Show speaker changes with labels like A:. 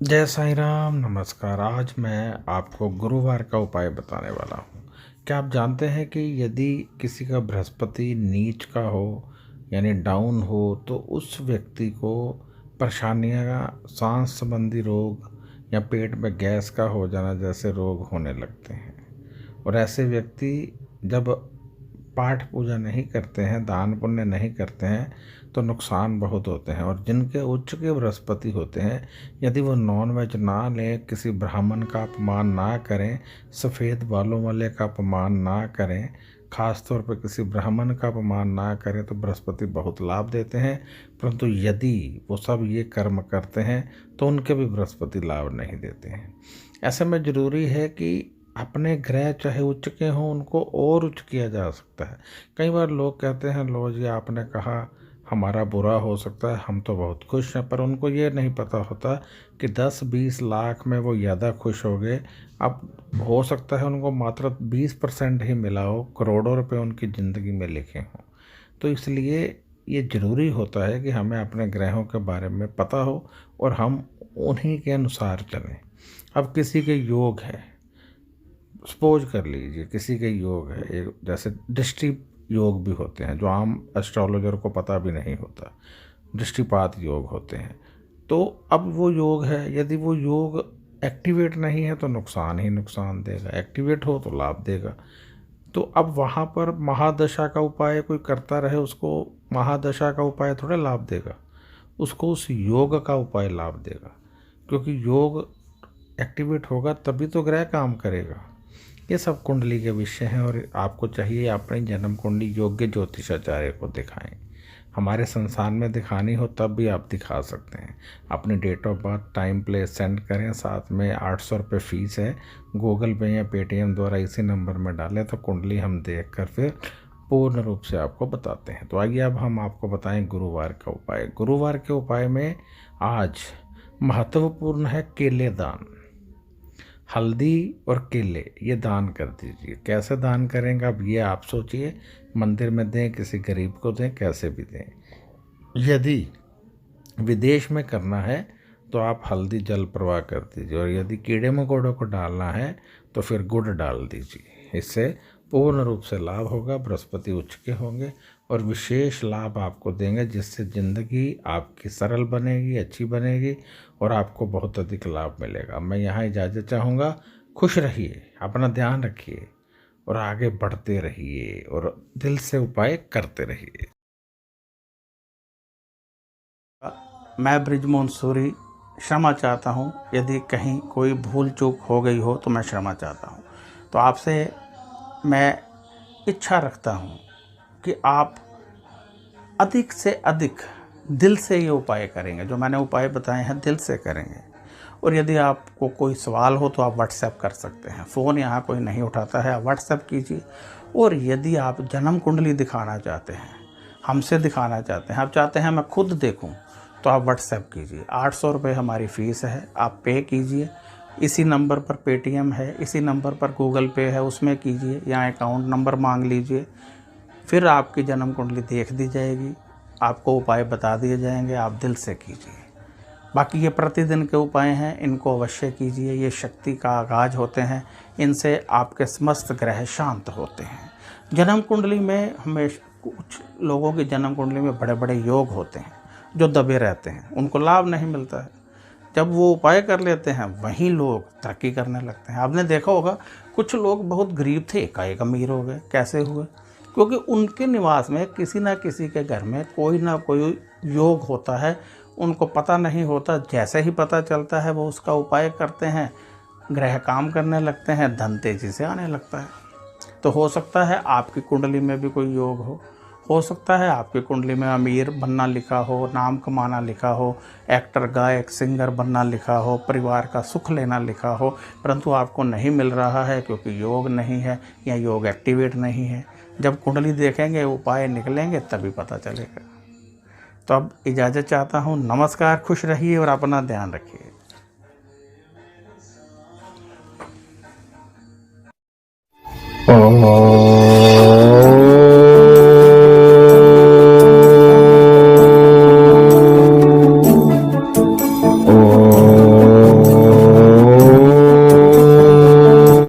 A: जय साईं राम, नमस्कार। आज मैं आपको गुरुवार का उपाय बताने वाला हूँ। क्या आप जानते हैं कि यदि किसी का बृहस्पति नीच का हो यानी डाउन हो तो उस व्यक्ति को परेशानियाँ, सांस संबंधी रोग या पेट में गैस का हो जाना जैसे रोग होने लगते हैं। और ऐसे व्यक्ति जब पाठ पूजा नहीं करते हैं, दान पुण्य नहीं करते हैं तो नुकसान बहुत होते हैं। और जिनके उच्च के बृहस्पति होते हैं, यदि वो नॉन वेज ना लें, किसी ब्राह्मण का अपमान ना करें, सफ़ेद बालों वाले का अपमान ना करें, ख़ास तौर पर किसी ब्राह्मण का अपमान ना करें तो बृहस्पति बहुत लाभ देते हैं। परंतु यदि वो सब ये कर्म करते हैं तो उनके भी बृहस्पति लाभ नहीं देते हैं। ऐसे में ज़रूरी है कि अपने ग्रह चाहे उच्च के हों उनको और उच्च किया जा सकता है। कई बार लोग कहते हैं लो जी आपने कहा हमारा बुरा हो सकता है, हम तो बहुत खुश हैं, पर उनको ये नहीं पता होता कि 10-20 लाख में वो ज़्यादा खुश हो गए। अब हो सकता है उनको मात्र 20% ही मिला हो, करोड़ों रुपए उनकी ज़िंदगी में लिखे हों। तो इसलिए ये ज़रूरी होता है कि हमें अपने ग्रहों के बारे में पता हो और हम उन्हीं के अनुसार चलें। अब किसी के योग है, सपोज कर लीजिए किसी के योग है, एक जैसे दृष्टि योग भी होते हैं जो आम एस्ट्रोलॉजर को पता भी नहीं होता, दृष्टिपात योग होते हैं। तो अब वो योग है, यदि वो योग एक्टिवेट नहीं है तो नुकसान ही नुकसान देगा, एक्टिवेट हो तो लाभ देगा। तो अब वहाँ पर महादशा का उपाय कोई करता रहे, उसको महादशा का उपाय थोड़ा लाभ देगा, उसको उस योग का उपाय लाभ देगा। क्योंकि योग एक्टिवेट होगा तभी तो ग्रह काम करेगा। ये सब कुंडली के विषय हैं और आपको चाहिए अपनी जन्म कुंडली योग्य ज्योतिषाचार्य को दिखाएं। हमारे संस्थान में दिखानी हो तब भी आप दिखा सकते हैं। अपनी date of birth, time, place send करें, साथ में 800 रुपये फ़ीस है। गूगल पे या पेटीएम द्वारा इसी नंबर में डालें तो कुंडली हम देख कर फिर पूर्ण रूप से आपको बताते हैं। तो आइए अब हम आपको बताएं गुरुवार का उपाय। गुरुवार के उपाय में आज महत्वपूर्ण है केले दान। हल्दी और केले ये दान कर दीजिए। कैसे दान करेंगे अब ये आप सोचिए, मंदिर में दें, किसी गरीब को दें, कैसे भी दें। यदि विदेश में करना है तो आप हल्दी जल प्रवाह कर दीजिए, और यदि कीड़े मकोड़ों को डालना है तो फिर गुड़ डाल दीजिए। इससे पूर्ण रूप से लाभ होगा, बृहस्पति उच्च के होंगे और विशेष लाभ आपको देंगे, जिससे ज़िंदगी आपकी सरल बनेगी, अच्छी बनेगी और आपको बहुत अधिक लाभ मिलेगा। मैं यहाँ इजाज़त चाहूँगा। खुश रहिए, अपना ध्यान रखिए और आगे बढ़ते रहिए और दिल से उपाय करते रहिए।
B: मैं बृजमोहन सूरी क्षमा चाहता हूँ, यदि कहीं कोई भूल चूक हो गई हो तो मैं क्षमा चाहता हूँ। तो आपसे मैं इच्छा रखता हूँ कि आप अधिक से अधिक दिल से ये उपाय करेंगे, जो मैंने उपाय बताए हैं दिल से करेंगे। और यदि आपको कोई सवाल हो तो आप व्हाट्सएप कर सकते हैं, फ़ोन यहाँ कोई नहीं उठाता है, आप व्हाट्सएप कीजिए। और यदि आप जन्म कुंडली दिखाना चाहते हैं, हमसे दिखाना चाहते हैं, आप चाहते हैं मैं खुद देखूं, तो आप व्हाट्सएप कीजिए। 800 रुपये हमारी फ़ीस है, आप पे कीजिए। इसी नंबर पर पेटीएम है, इसी नंबर पर गूगल पे है, उसमें कीजिए या अकाउंट नंबर मांग लीजिए। फिर आपकी जन्म कुंडली देख दी जाएगी, आपको उपाय बता दिए जाएंगे, आप दिल से कीजिए। बाकी ये प्रतिदिन के उपाय हैं, इनको अवश्य कीजिए। ये शक्ति का आगाज होते हैं, इनसे आपके समस्त ग्रह शांत होते हैं। जन्म कुंडली में हमेशा कुछ लोगों की जन्म कुंडली में बड़े बड़े योग होते हैं जो दबे रहते हैं, उनको लाभ नहीं मिलता है। जब वो उपाय कर लेते हैं वहीं लोग तरक्की करने लगते हैं। आपने देखा होगा कुछ लोग बहुत गरीब थे, एकाएक अमीर हो गए। कैसे हुए? क्योंकि उनके निवास में किसी ना किसी के घर में कोई ना कोई योग होता है, उनको पता नहीं होता। जैसे ही पता चलता है वो उसका उपाय करते हैं, ग्रह काम करने लगते हैं, धन तेजी से आने लगता है। तो हो सकता है आपकी कुंडली में भी कोई योग हो सकता है आपकी कुंडली में अमीर बनना लिखा हो, नाम कमाना लिखा हो, एक्टर, गायक, सिंगर बनना लिखा हो, परिवार का सुख लेना लिखा हो, परंतु आपको नहीं मिल रहा है क्योंकि योग नहीं है या योग एक्टिवेट नहीं है। जब कुंडली देखेंगे, उपाय निकलेंगे, तभी पता चलेगा। तो अब इजाज़त चाहता हूँ। नमस्कार, खुश रहिए और अपना ध्यान रखिए।